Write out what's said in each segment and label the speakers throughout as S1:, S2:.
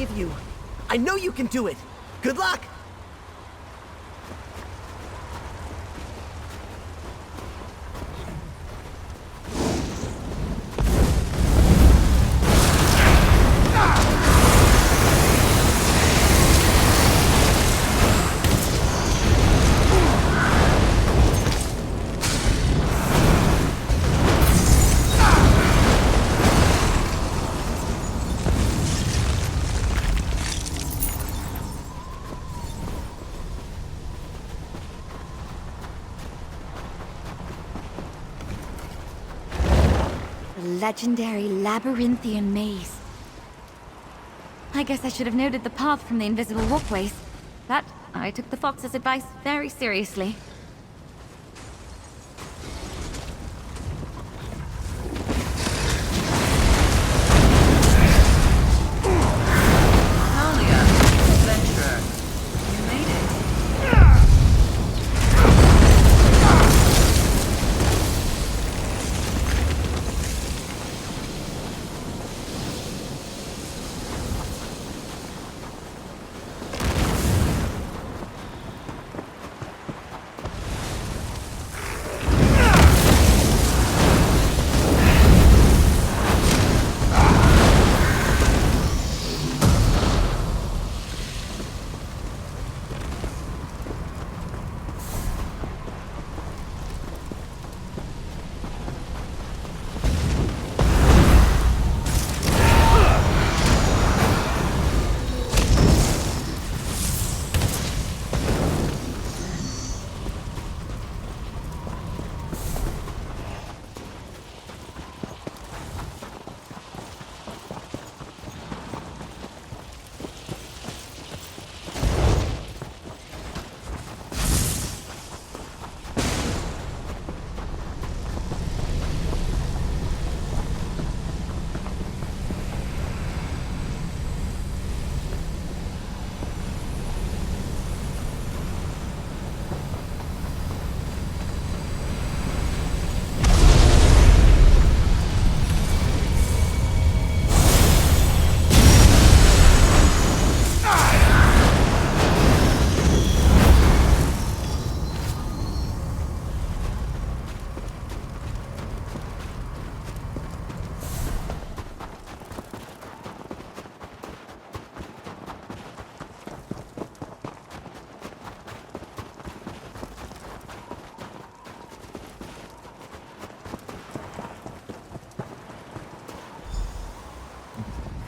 S1: believe you. I know you can do it. Good luck!
S2: Legendary labyrinthian maze. I guess I should have noted the path from the invisible walkways. But I took the fox's advice very seriously.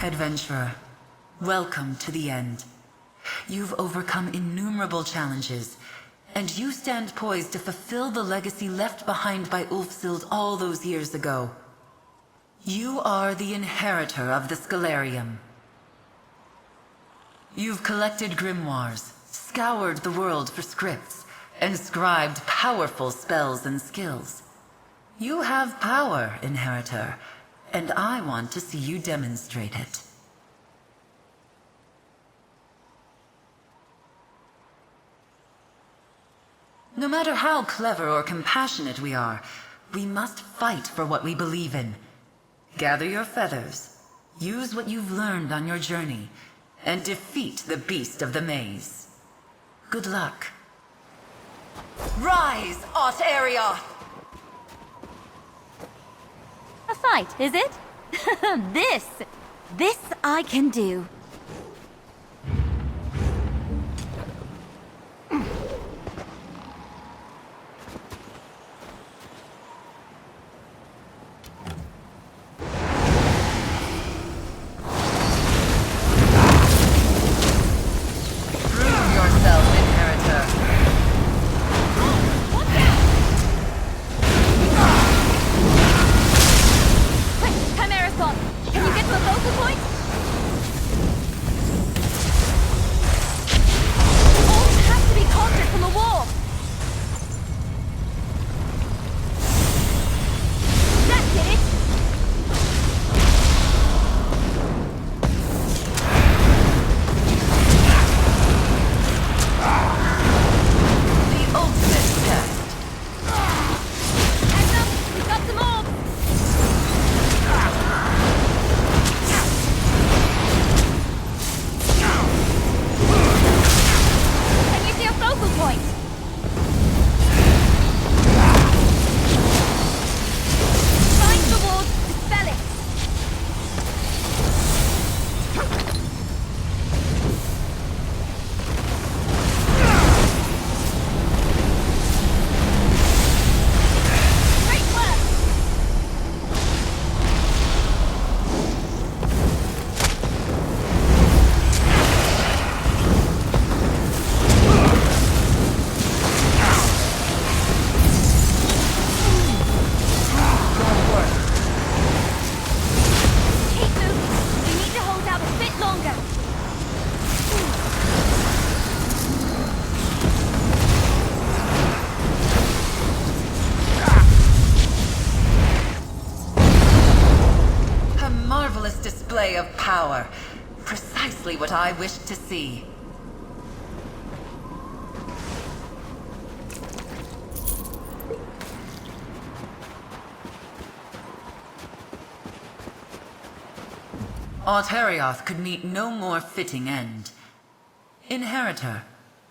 S3: Adventurer, welcome to the end. You've overcome innumerable challenges, and you stand poised to fulfill the legacy left behind by Ulfsild all those years ago. You are the inheritor of the Scalarium. You've collected grimoires, scoured the world for scripts, and scribed powerful spells and skills. You have power, Inheritor, and I want to see you demonstrate it. No matter how clever or compassionate we are, we must fight for what we believe in. Gather your feathers, use what you've learned on your journey, and defeat the beast of the maze. Good luck. Rise, Art-Arioth!
S2: A fight, is it? This I can do.
S3: Prove yourself, Inheritor.
S2: Quick, Chimera Squad! Can you get to a focal point?
S3: power. Precisely what I wished to see. Auterioth could meet no more fitting end. Inheritor,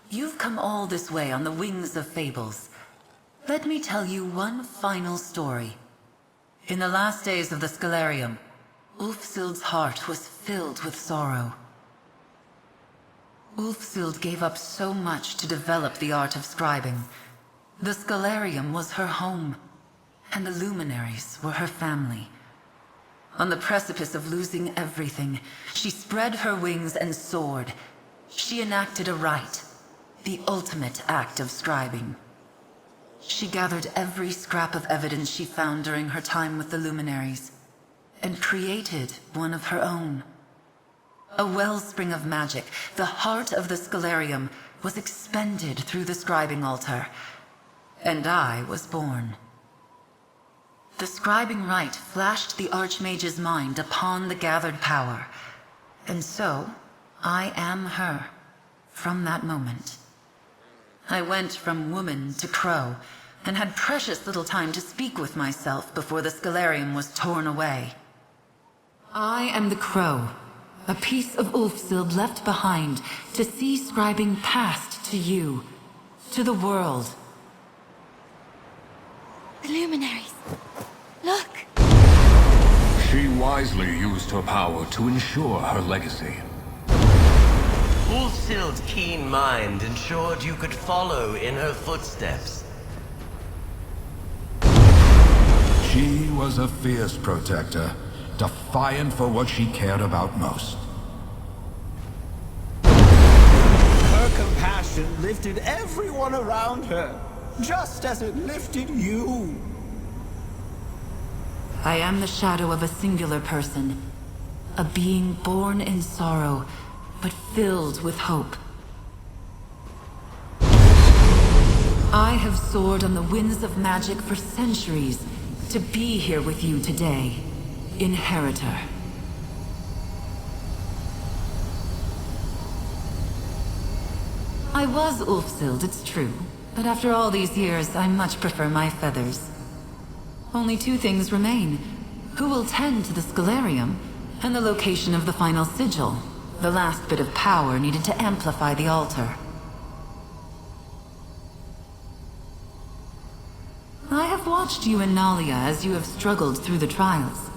S3: you've come all this way on the wings of fables. Let me tell you one final story. In the last days of the Scalarium, Ulfsild's heart was filled with sorrow. Ulfsild gave up so much to develop the art of scribing. The Scalarium was her home, and the luminaries were her family. On the precipice of losing everything, she spread her wings and soared. She enacted a rite, the ultimate act of scribing. She gathered every scrap of evidence she found during her time with the luminaries, and created one of her own. A wellspring of magic, the heart of the Scalarium, was expended through the scribing altar, and I was born. The scribing rite flashed the Archmage's mind upon the gathered power, and so I am her from that moment. I went from woman to crow, and had precious little time to speak with myself before the Scalarium was torn away. I am the crow, a piece of Ulfsild left behind to see scribing passed to you, to the world.
S2: The luminaries. Look!
S4: She wisely used her power to ensure her legacy.
S5: Ulfsild's keen mind ensured you could follow in her footsteps.
S4: She was a fierce protector, defiant for what she cared about most.
S1: Her compassion lifted everyone around her, just as it lifted you.
S3: I am the shadow of a singular person, a being born in sorrow, but filled with hope. I have soared on the winds of magic for centuries to be here with you today, Inheritor. I was Ulfsild, it's true, but after all these years, I much prefer my feathers. Only two things remain. Who will tend to the Scalarium, and the location of the final sigil, the last bit of power needed to amplify the altar. I have watched you and Nalia as you have struggled through the trials.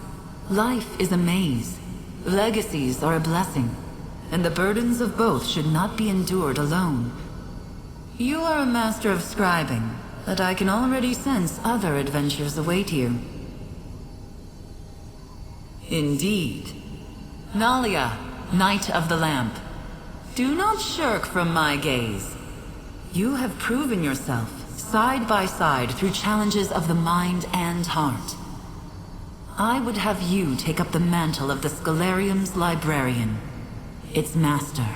S3: Life is a maze. Legacies are a blessing, and the burdens of both should not be endured alone. You are a master of scribing, but I can already sense other adventures await you. Indeed. Nalia, Knight of the Lamp, do not shirk from my gaze. You have proven yourself, side by side, through challenges of the mind and heart. I would have you take up the mantle of the Scalarium's librarian, its master.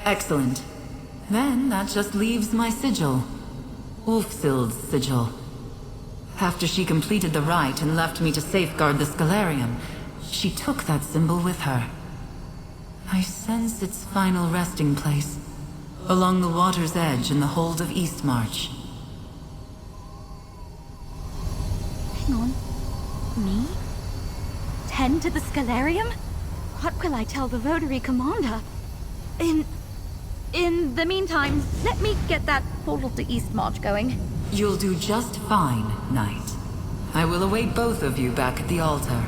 S3: Excellent. Then that just leaves my sigil. Ulfsild's sigil. After she completed the rite and left me to safeguard the Scalarium, she took that symbol with her. I sense its final resting place, along the water's edge in the hold of Eastmarch.
S2: Hang on. Me? Tend to the Scalarium? What will I tell the Rotary Commander? In the meantime, let me get that portal to Eastmarch going.
S3: You'll do just fine, Knight. I will await both of you back at the altar.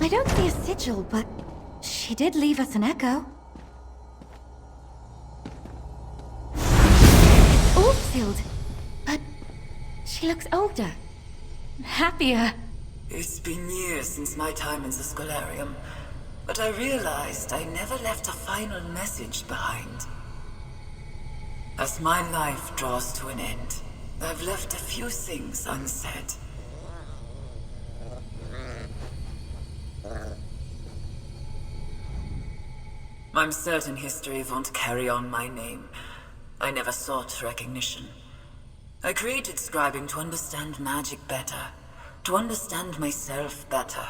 S2: I don't see a sigil, but she did leave us an echo. Ulfsild, but she looks older, happier.
S3: It's been years since my time in the Scholarium, but I realized I never left a final message behind. As my life draws to an end, I've left a few things unsaid. I'm certain history won't carry on my name. I never sought recognition. I created scribing to understand magic better, to understand myself better.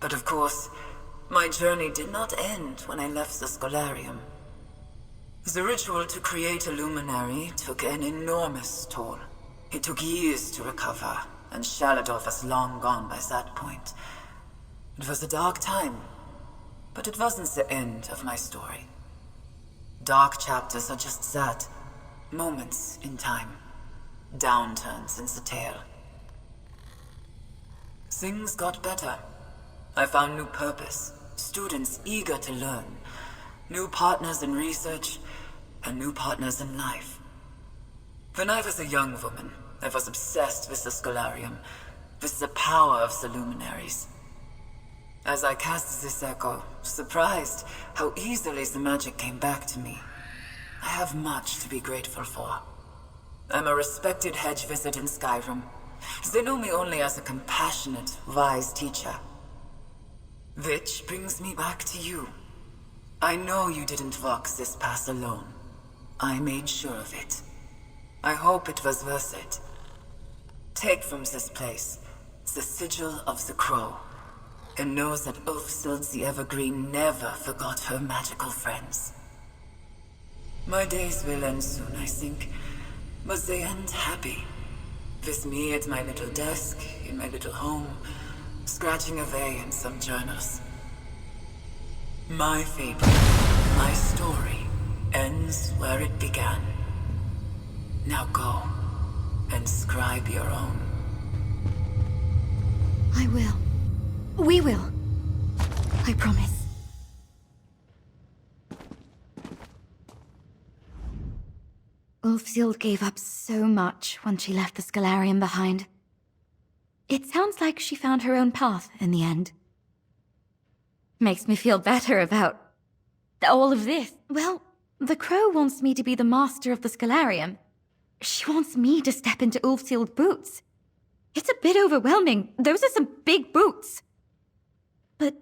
S3: But of course, my journey did not end when I left the Scholarium. The ritual to create a luminary took an enormous toll. It took years to recover, and Shaladov was long gone by that point. It was a dark time, but it wasn't the end of my story. Dark chapters are just that, moments in time, downturns in the tale. Things got better. I found new purpose, students eager to learn, new partners in research, and new partners in life. When I was a young woman, I was obsessed with the Scholarium, with the power of the luminaries. As I cast this echo, surprised how easily the magic came back to me. I have much to be grateful for. I'm a respected hedge wizard in Skyrim. They know me only as a compassionate, wise teacher. Which brings me back to you. I know you didn't walk this path alone. I made sure of it. I hope it was worth it. Take from this place the sigil of the Crow, and know that Ulfsild the Evergreen never forgot her magical friends. My days will end soon, I think, but they end happy. With me at my little desk, in my little home, scratching away in some journals. My fable, my story, ends where it began. Now go, and scribe your own.
S2: I will. We will. I promise. Ulfsild gave up so much when she left the Scholarium behind. It sounds like she found her own path in the end. Makes me feel better about all of this. Well, the Crow wants me to be the master of the Scholarium. She wants me to step into Ulfsild's boots. It's a bit overwhelming. Those are some big boots. But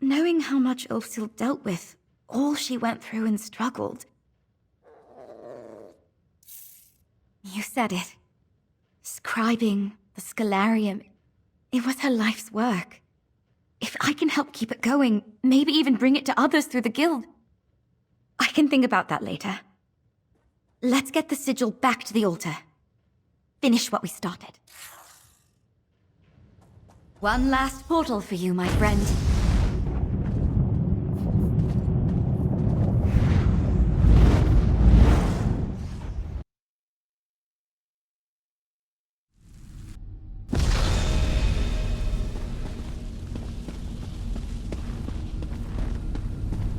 S2: knowing how much Ulfsild dealt with, all she went through and struggled. You said it. Scribing, the Scholarium, it was her life's work. If I can help keep it going, maybe even bring it to others through the guild. I can think about that later. Let's get the sigil back to the altar. Finish what we started. One last portal for you, my friend.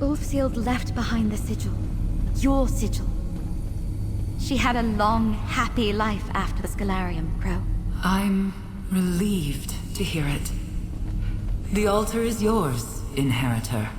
S2: Ulfsild left behind the sigil. Your sigil. She had a long, happy life after the Scholarium, Crow.
S3: I'm relieved to hear it. The altar is yours, inheritor.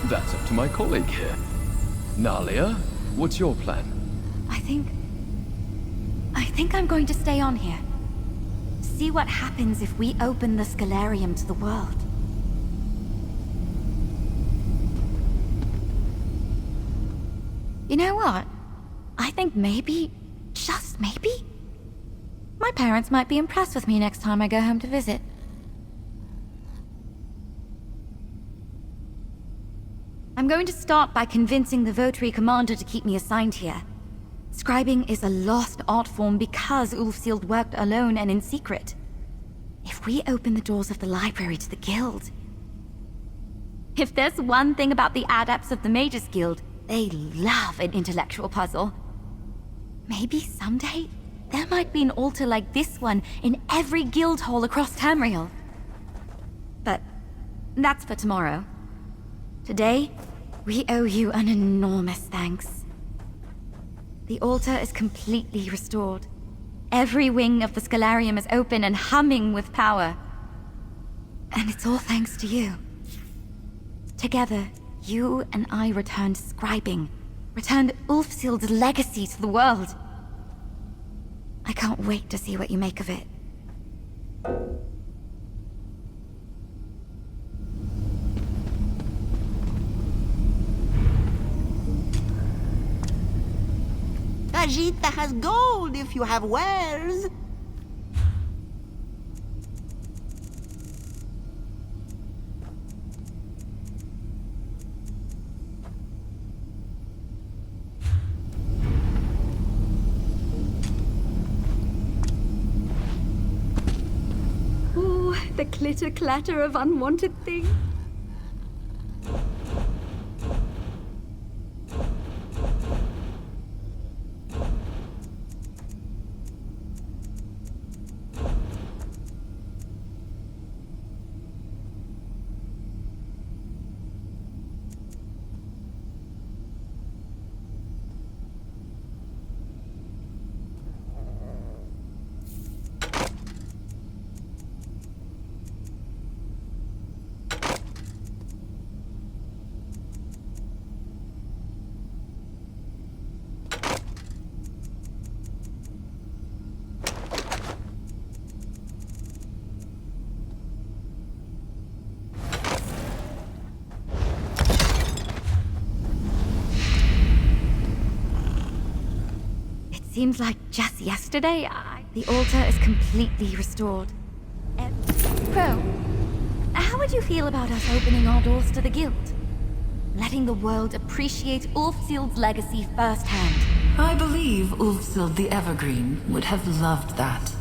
S6: That's up to my colleague here. Nalia, what's your plan?
S2: I think I'm going to stay on here. See what happens if we open the Scholarium to the world. You know what? I think maybe, just maybe, my parents might be impressed with me next time I go home to visit. I'm going to start by convincing the Votary Commander to keep me assigned here. Scribing is a lost art form because Ulfsild worked alone and in secret. If we open the doors of the library to the guild... If there's one thing about the adepts of the Mages Guild, they love an intellectual puzzle. Maybe someday, there might be an altar like this one in every guild hall across Tamriel. But that's for tomorrow. Today, we owe you an enormous thanks. The altar is completely restored. Every wing of the Scholarium is open and humming with power. And it's all thanks to you. Together, you and I returned scribing, returned Ulfsild's legacy to the world. I can't wait to see what you make of it.
S7: Ajita has gold if you have wares.
S2: Ooh, the clitter-clatter of unwanted things. Seems like just yesterday, the altar is completely restored. Pro, how would you feel about us opening our doors to the guild? Letting the world appreciate Ulfsild's legacy firsthand.
S3: I believe Ulfsild the Evergreen would have loved that.